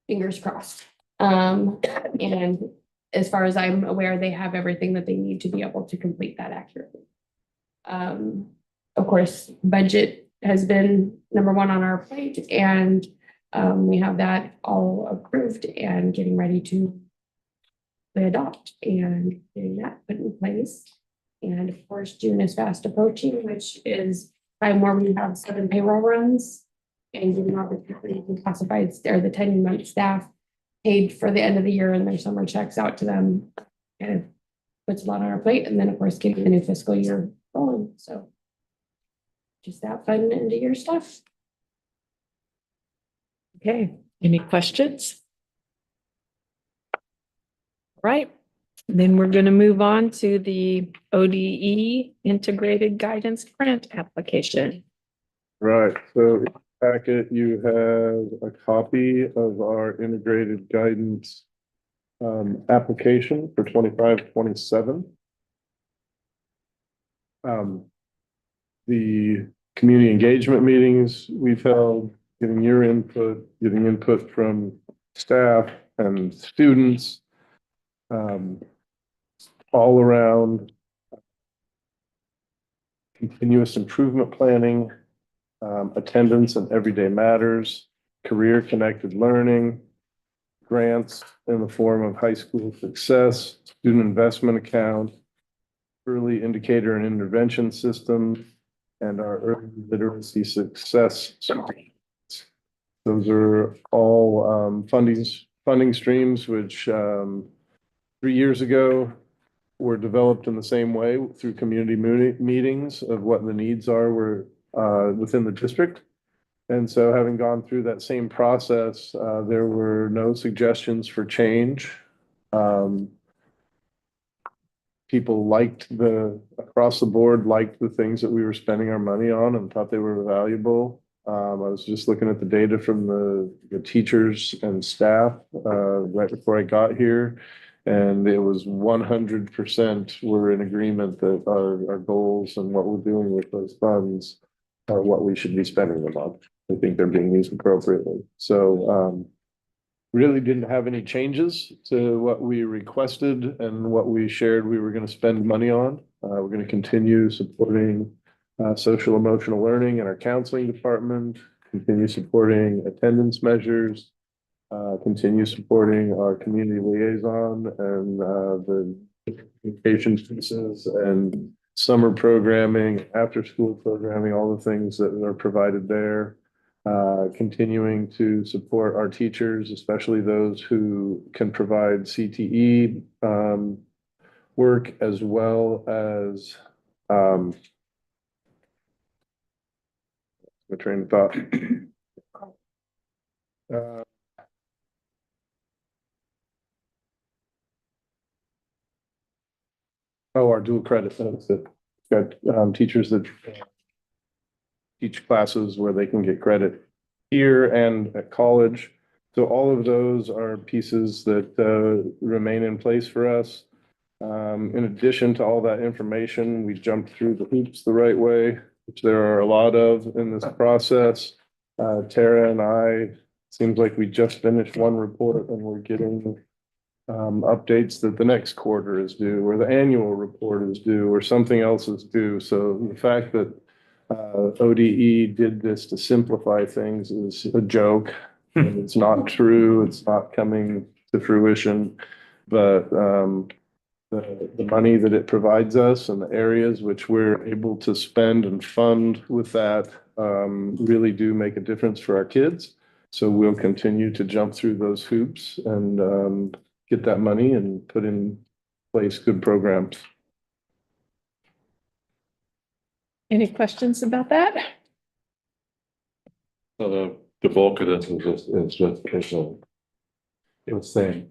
fingers crossed. And as far as I'm aware, they have everything that they need to be able to complete that accurately. Of course, budget has been number one on our plate, and we have that all approved and getting ready to adopt and getting that put in place. And of course, June is fast approaching, which is time where we have 7 payroll runs and getting all the classified or the 10-month staff paid for the end of the year and their summer checks out to them. Kind of puts a lot on our plate. And then, of course, getting the new fiscal year rolling. So just that fun end of year stuff. Okay, any questions? Right, then we're going to move on to the ODE Integrated Guidance Grant application. Right, so in the packet, you have a copy of our integrated guidance application for 25-27. The community engagement meetings we've held, getting your input, getting input from staff and students, all around continuous improvement planning, attendance and everyday matters, career connected learning, grants in the form of high school success, student investment account, early indicator and intervention system, and our early literacy success. Those are all funding streams which 3 years ago were developed in the same way through community meetings of what the needs are within the district. And so having gone through that same process, there were no suggestions for change. People across the board liked the things that we were spending our money on and thought they were valuable. I was just looking at the data from the teachers and staff right before I got here. And it was 100% were in agreement that our goals and what we're doing with those funds are what we should be spending them on. I think they're being used appropriately. So really didn't have any changes to what we requested and what we shared we were going to spend money on. We're going to continue supporting social emotional learning in our counseling department, continue supporting attendance measures, continue supporting our community liaison and the communication pieces and summer programming, after school programming, all the things that are provided there. Continuing to support our teachers, especially those who can provide CTE work, as well as my train of thought. Our dual credit. That's it. Got teachers that teach classes where they can get credit here and at college. So all of those are pieces that remain in place for us. In addition to all that information, we jumped through the hoops the right way, which there are a lot of in this process. Tara and I, seems like we just finished one report and we're getting updates that the next quarter is due, or the annual report is due, or something else is due. So the fact that ODE did this to simplify things is a joke. And it's not true. It's not coming to fruition. But the money that it provides us and the areas which we're able to spend and fund with that really do make a difference for our kids. So we'll continue to jump through those hoops and get that money and put in place good programs. Any questions about that? So the bulk of this is just it's saying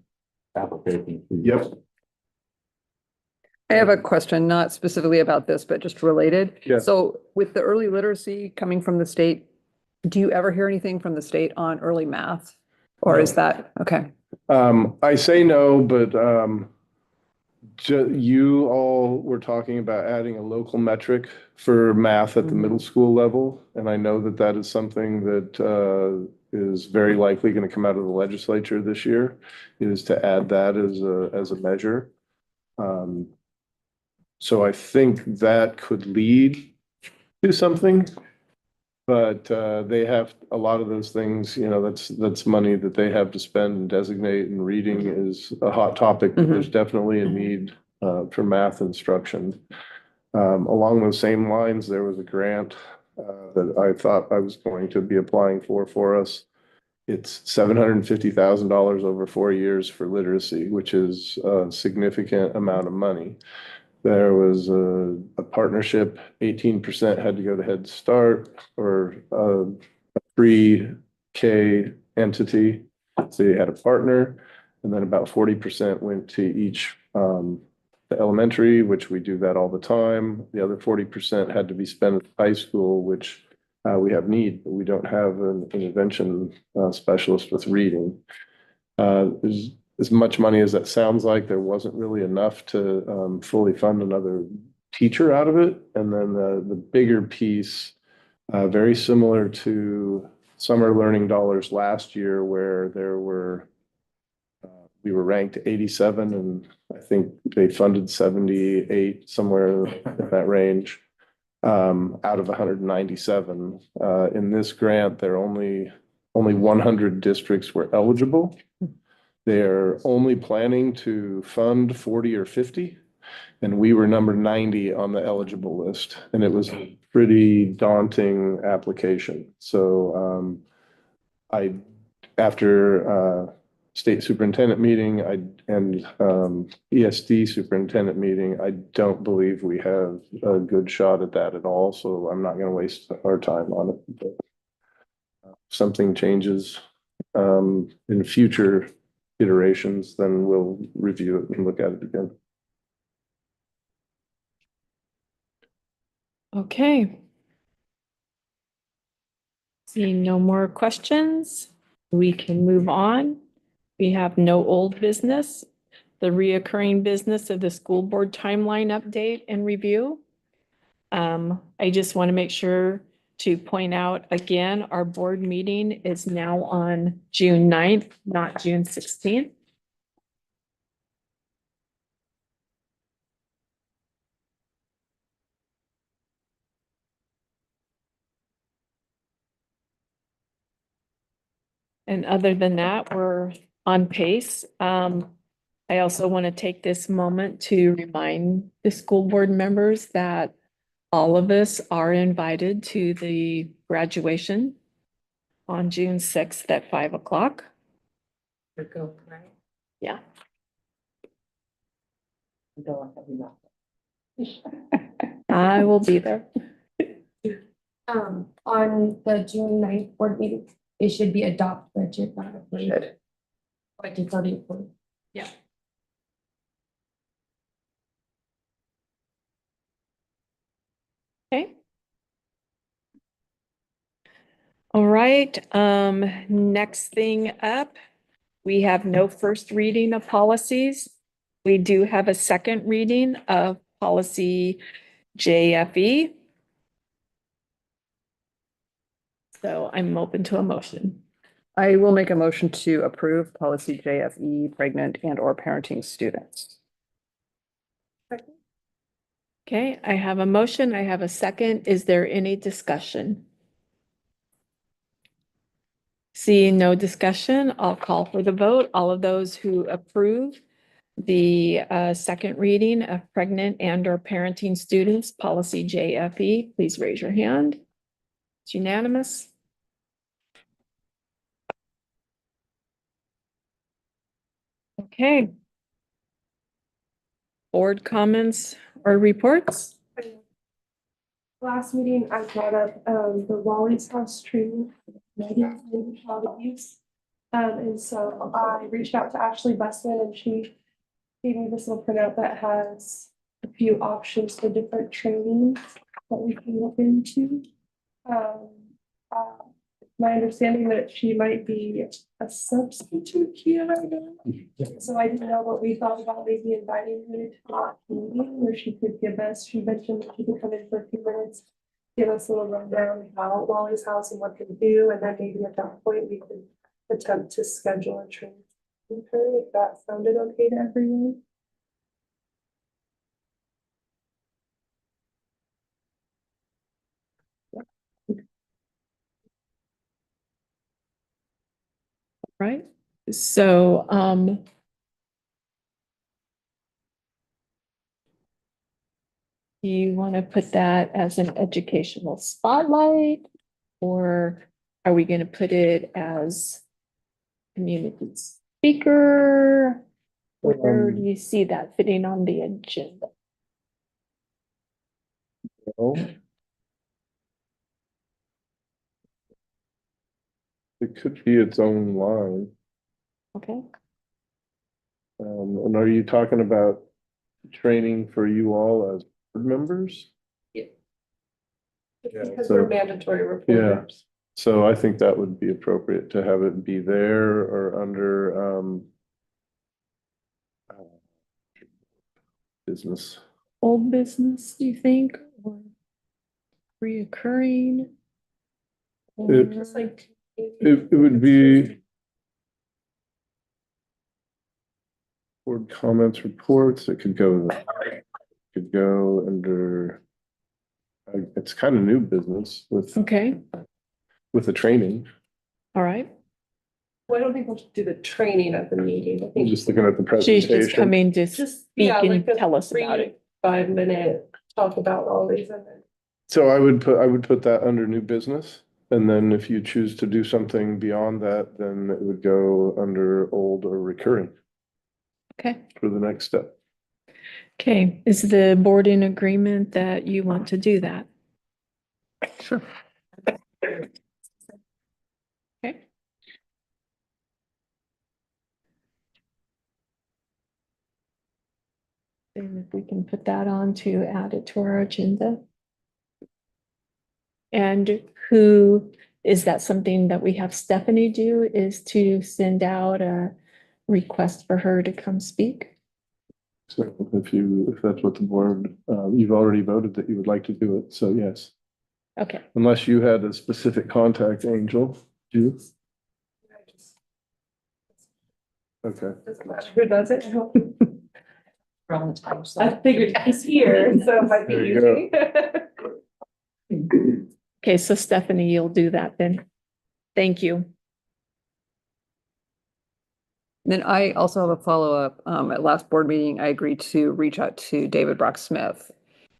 application. Yep. I have a question, not specifically about this, but just related. Yeah. So with the early literacy coming from the state, do you ever hear anything from the state on early math? Or is that, okay? I say no, but you all were talking about adding a local metric for math at the middle school level. And I know that that is something that is very likely going to come out of the legislature this year, is to add that as a measure. So I think that could lead to something. But they have a lot of those things, you know, that's money that they have to spend and designate, and reading is a hot topic, but there's definitely a need for math instruction. Along those same lines, there was a grant that I thought I was going to be applying for us. It's $750,000 over 4 years for literacy, which is a significant amount of money. There was a partnership, 18% had to go to Head Start or a pre-K entity. So you had a partner, and then about 40% went to each the elementary, which we do that all the time. The other 40% had to be spent at high school, which we have need, but we don't have an intervention specialist with reading. As much money as that sounds like, there wasn't really enough to fully fund another teacher out of it. And then the bigger piece, very similar to summer learning dollars last year, where we were ranked 87, and I think they funded 78, somewhere in that range, out of 197. In this grant, there are only 100 districts were eligible. They're only planning to fund 40 or 50, and we were number 90 on the eligible list, and it was a pretty daunting application. So after state superintendent meeting and ESD superintendent meeting, I don't believe we have a good shot at that at all. So I'm not going to waste our time on it. But if something changes in future iterations, then we'll review it and look at it again. Okay. Seeing no more questions, we can move on. We have no old business. The reoccurring business of the school board timeline update and review. I just want to make sure to point out again, our board meeting is now on June 9th, not June 16th. And other than that, we're on pace. I also want to take this moment to remind the school board members that all of us are invited to the graduation on June 6th at 5 o'clock. Go, right? Yeah. Go on, I will be there. On the June 9th board meeting, it should be adopt budget, not approve. Budget's already approved. Yeah. Okay. All right, next thing up, we have no first reading of policies. We do have a second reading of policy JFE. So I'm open to a motion. I will make a motion to approve policy JFE, pregnant and or parenting students. Okay, I have a motion. I have a second. Is there any discussion? Seeing no discussion, I'll call for the vote. All of those who approve the second reading of pregnant and or parenting students, policy JFE, please raise your hand. It's unanimous. Okay. Board comments or reports? Last meeting, I brought up the Wally's House training, maybe child abuse. And so I reached out to Ashley Busman, and she gave me this little printout that has a few options for different trainings that we can look into. My understanding that she might be a substitute here right now. So I didn't know what we thought about maybe inviting her to that meeting where she could give us, she mentioned that she could come in for a few minutes give us a little rundown about Wally's house and what they do, and then maybe at that point we could attempt to schedule a training with her, if that sounded okay to everyone. Right? So, do you want to put that as an educational spotlight? Or are we going to put it as community speaker? Where do you see that fitting on the agenda? Well, it could be its own line. Okay, And are you talking about training for you all as board members? Because so- we're mandatory reporters. So I think that would be appropriate to have it be there or under business. old business, do you think, or reoccurring? Or- Just like. It would be board comments, reports, it could go under, it's kind of new business Okay, with the training. all right. Well, I don't think we'll do the training at the meeting. I I'm think just looking at the She's presentation. just coming to just, speak yeah, and like a tell us about it. 5-minute talk about all these and then. So I would put that under new business. And then if you choose to do something beyond that, then it would go under old or recurring Okay, for the next step. okay. Is the board in agreement that you want to do that? Sure. Okay. And if we can put that on to add it to our agenda. And who, is that something that we have Stephanie do, is to send out a request for her to come speak? So if that's what the board, you've already voted that you would like to do it, so yes. Okay, Unless you had a specific contact, Angel, do okay. Doesn't matter who does it. I figured he's here, so it might be There you easy. okay, so Stephanie, you'll do that then. Thank you. Then I also have a follow-up. At last board meeting, I agreed to reach out to David Brock Smith.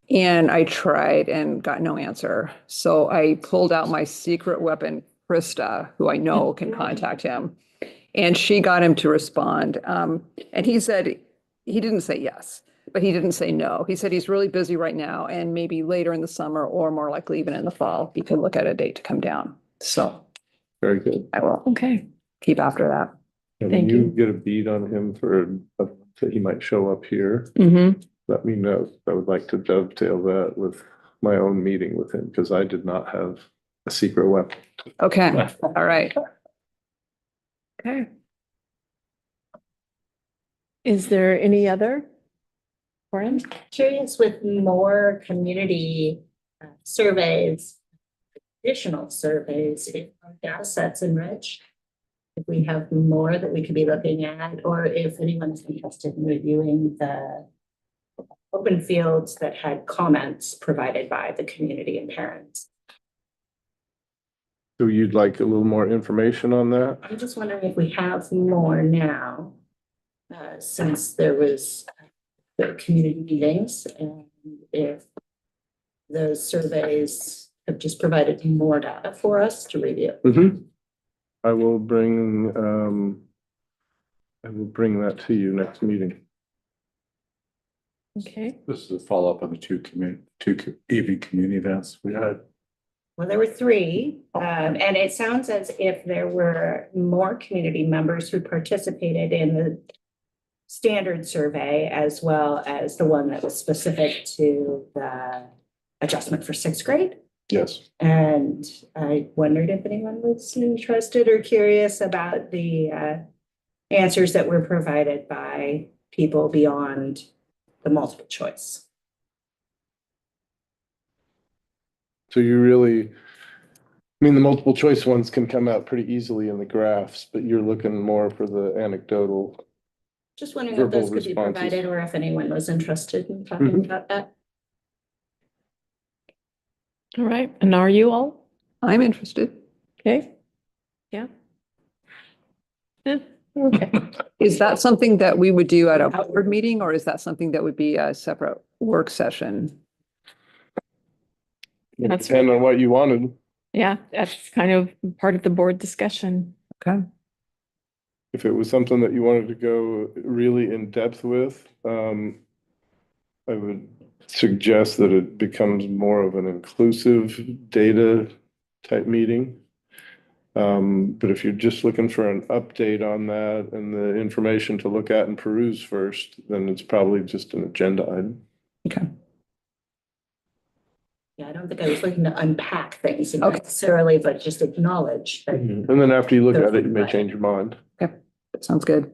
And I tried and got no answer. So I pulled out my secret weapon, Krista, who I know can contact him. And she got him to respond. And he said, he didn't say yes, but he didn't say no. He said he's really busy right now and maybe later in the summer or more likely even in the fall, he could look at a date to come down. So Very good. I will Okay, keep after that. And when Thank you you. get a beat on him that he might show up here, Mm-hmm. let me know. I would like to dovetail that with my own meeting with him because I did not have a secret weapon. Okay, all right. okay. Is there any other? Corinne? Curious with more community surveys, additional surveys, if our data sets enrich. If we have more that we could be looking at, or if anyone's interested in reviewing the open fields that had comments provided by the community and parents. So you'd like a little more information on that? I'm just wondering if we have more now, since there was the community meetings, and if those surveys have just provided more data for us to review. Mm-hmm. I will bring that to you next meeting. Okay, This is a follow-up on the two evening community events we had. Well, there were 3, and it sounds as if there were more community members who participated in the standard survey as well as the one that was specific to the adjustment for 6th grade. Yes. And I wondered if anyone was interested or curious about the answers that were provided by people beyond the multiple choice. So you really, I mean, the multiple choice ones can come out pretty easily in the graphs, but you're looking more for the anecdotal. Just wondering if those Verbal could be responses. provided or if anyone was interested in talking Mhm. about that. All right, and are you all? I'm interested. Okay. Yeah. Okay. Is that something that we would do at a board meeting, or is that something that would be a separate work session? That's- Depend on what you wanted. Yeah, that's kind of part of the board discussion. Okay. If it was something that you wanted to go really in depth with, I would suggest that it becomes more of an inclusive data type meeting. But if you're just looking for an update on that and the information to look at and peruse first, then it's probably just an agenda item. Okay. Yeah, I don't think I was looking to unpack things Okay. necessarily, but just acknowledge that. And then after you look at it, you may change your mind. That sounds good.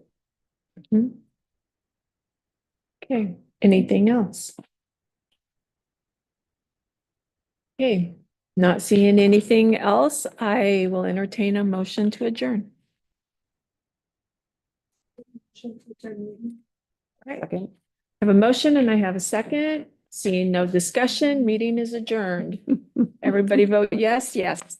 Okay, anything else? Okay, not seeing anything else, I will entertain a motion to adjourn. I have a motion and I have a second. Seeing no discussion, meeting is adjourned. Everybody vote yes, yes.